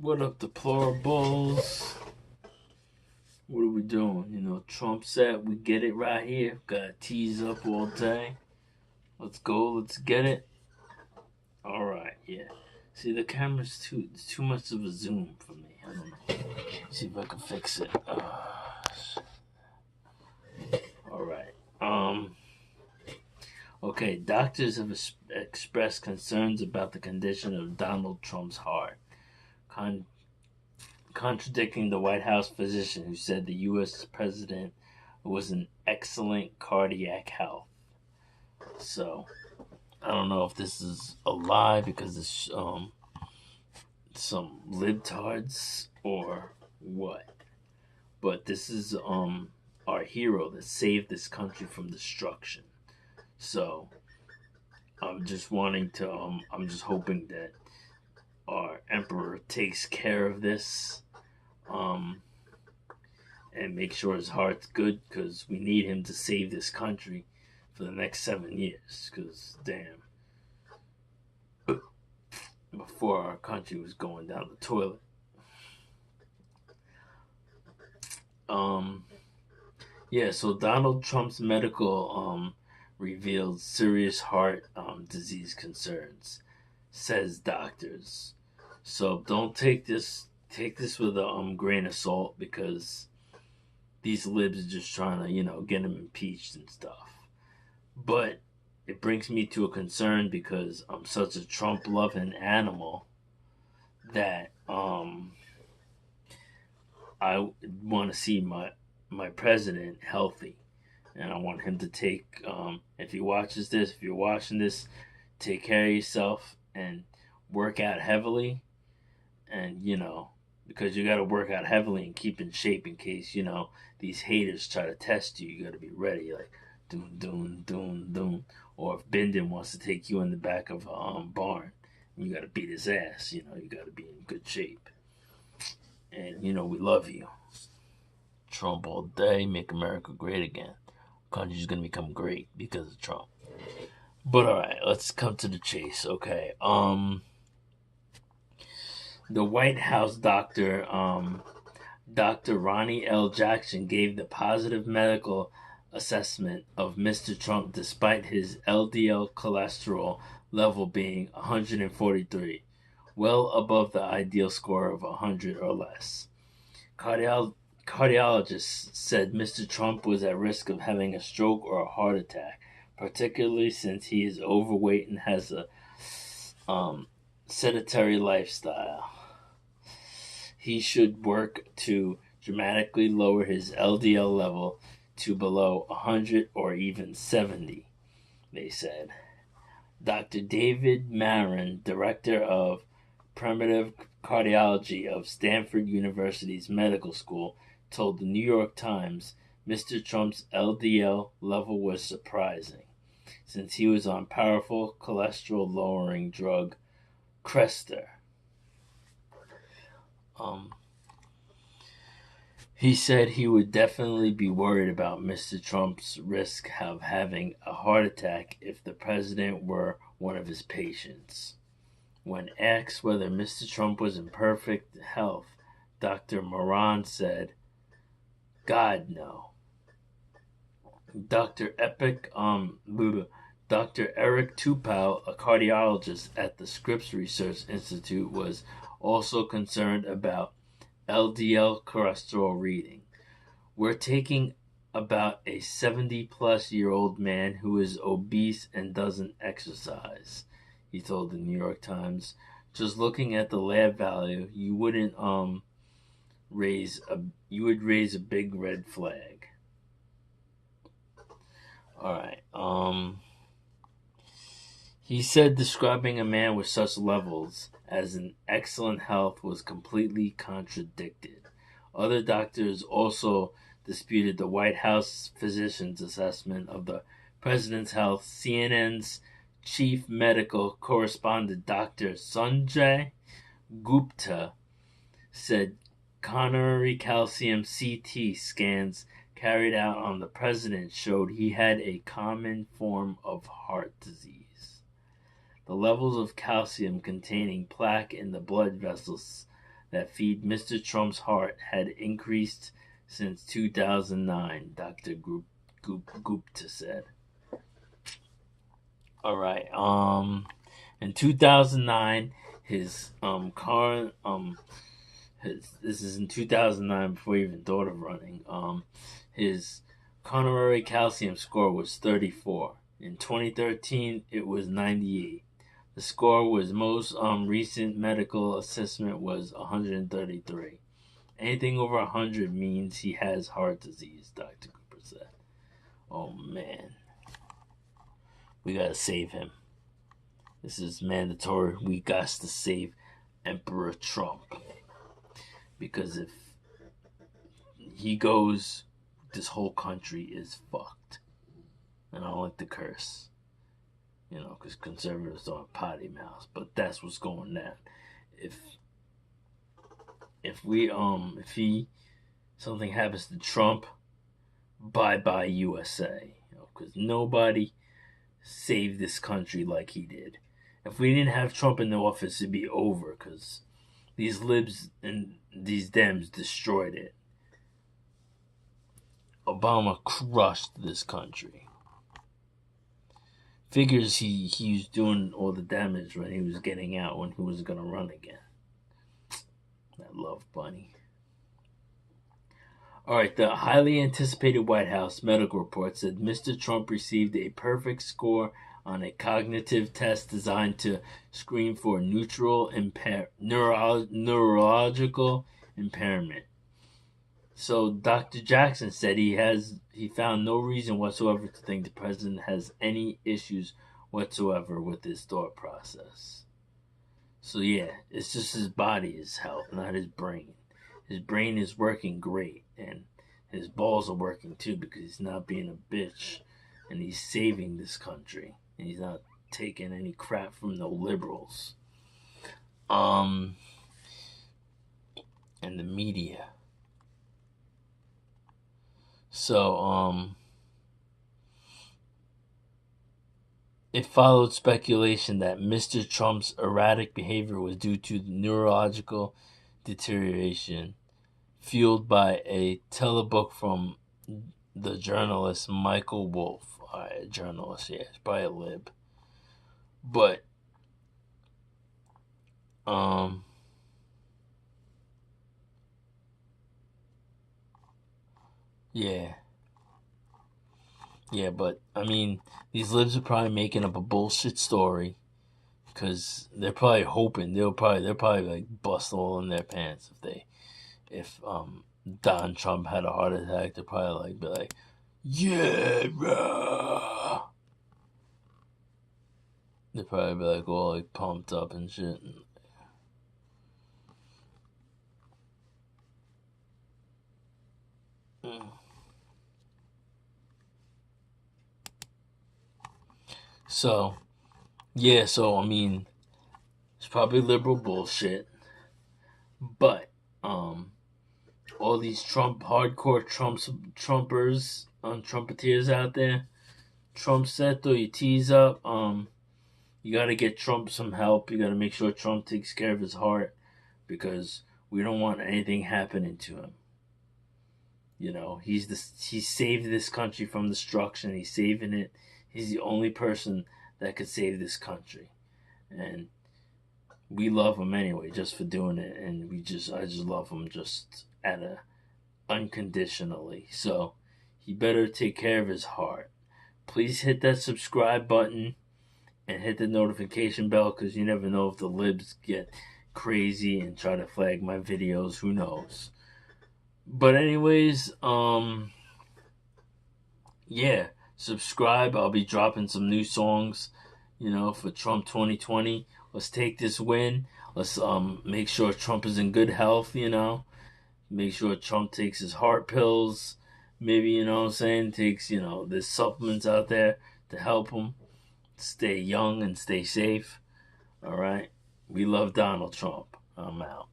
What up, deplorables? What are we doing? Trump said we get it right here. Gotta tease up all day. Let's go. Let's get it. All right. Yeah. See, the camera's too much of a zoom for me. I don't know. See if I can fix it. All right. Okay. Doctors have expressed concerns about the condition of Donald Trump's heart. Contradicting the White House physician who said the U.S. president was in excellent cardiac health. So, I don't know if this is a lie because it's some libtards or what. But this is our hero that saved this country from destruction. So, I'm just hoping that our emperor takes care of this. And make sure his heart's good because we need him to save this country for the next 7 years. Because, damn, before our country was going down the toilet. Yeah, so Donald Trump's medical revealed serious heart disease concerns, says doctors. So don't take this with a grain of salt because these libs are just trying to, get him impeached and stuff. But it brings me to a concern because I'm such a Trump-loving animal that I want to see my president healthy. And I want him to take, if you're watching this, take care of yourself and work out heavily. And, because you got to work out heavily and keep in shape in case, these haters try to test you. You got to be ready, like, doom. Or if Bindon wants to take you in the back of a barn, you got to beat his ass. You got to be in good shape. And, we love you. Trump all day, make America great again. Country's going to become great because of Trump. But all right, let's come to the chase. Okay. The White House doctor, Dr. Ronny L Jackson, gave the positive medical assessment of Mr. Trump despite his LDL cholesterol level being 143, well above the ideal score of 100 or less. Cardiologists said Mr. Trump was at risk of having a stroke or a heart attack, particularly since he is overweight and has a sedentary lifestyle. He should work to dramatically lower his LDL level to below 100 or even 70, they said. Dr. David Maron, director of preventive cardiology of Stanford University's medical school, told the New York Times Mr. Trump's LDL level was surprising, since he was on powerful cholesterol-lowering drug Crestor. He said he would definitely be worried about Mr. Trump's risk of having a heart attack if the president were one of his patients. When asked whether Mr. Trump was in perfect health, Dr. Maron said, God, no. Dr. Eric Tupou, a cardiologist at the Scripps Research Institute, was also concerned about LDL cholesterol reading. We're taking about a 70-plus-year-old man who is obese and doesn't exercise, he told the New York Times. Just looking at the lab value, you would raise a big red flag. All right. He said describing a man with such levels as in excellent health was completely contradicted. Other doctors also disputed the White House physician's assessment of the president's health. CNN's chief medical correspondent Dr. Sanjay Gupta said coronary calcium CT scans carried out on the president showed he had a common form of heart disease. The levels of calcium containing plaque in the blood vessels that feed Mr. Trump's heart had increased since 2009, Dr. Gupta said. All right. In 2009, his current this is in 2009 before he even thought of running. His coronary calcium score was 34. In 2013, it was 98. The score was most recent medical assessment was 133. Anything over 100 means he has heart disease, Dr. Cooper said. Oh man, we gotta save him. This is mandatory. We got to save Emperor Trump. Because if he goes, this whole country is fucked. And I don't like to curse, because conservatives don't have potty mouths. But that's what's going down. If something happens to Trump, bye USA. Because nobody saved this country like he did. If we didn't have Trump in the office, it'd be over. Because these libs and these Dems destroyed it. Obama crushed this country. Figures he was doing all the damage when he was getting out, when he was going to run again. That love bunny. All right, the highly anticipated White House medical report said Mr. Trump received a perfect score on a cognitive test designed to screen for neurological impairment. So Dr. Jackson said he found no reason whatsoever to think the president has any issues whatsoever with his thought process. So yeah, it's just his body, his health, not his brain. His brain is working great, and his balls are working too, because he's not being a bitch, and he's saving this country, and he's not taking any crap from no liberals. And the media. So, it followed speculation that Mr. Trump's erratic behavior was due to neurological deterioration, fueled by a telebook from the journalist Michael Wolff. A journalist, yeah, it's probably a lib. But, yeah. Yeah, but, I mean, these libs are probably making up a bullshit story, because they're probably hoping, they're probably like bust all in their pants if Don Trump had a heart attack. They're probably be like, yeah, rah. They'd probably be like all like pumped up and shit. So, yeah, I mean, it's probably liberal bullshit. But, all these hardcore Trumpers, Trumpeteers out there, Trump set, throw your T's up. You gotta get Trump some help. You gotta make sure Trump takes care of his heart, because we don't want anything happening to him. He saved this country from destruction. He's saving it. He's the only person that could save this country, and we love him anyway, just for doing it. And I just love him just unconditionally. So he better take care of his heart. Please hit that subscribe button and hit the notification bell, because you never know if the libs get crazy and try to flag my videos. Who knows? But anyways, yeah, subscribe. I'll be dropping some new songs, for Trump 2020. Let's take this win. Let's make sure Trump is in good health, Make sure Trump takes his heart pills. Maybe, takes, there's supplements out there to help him stay young and stay safe. All right? We love Donald Trump. I'm out.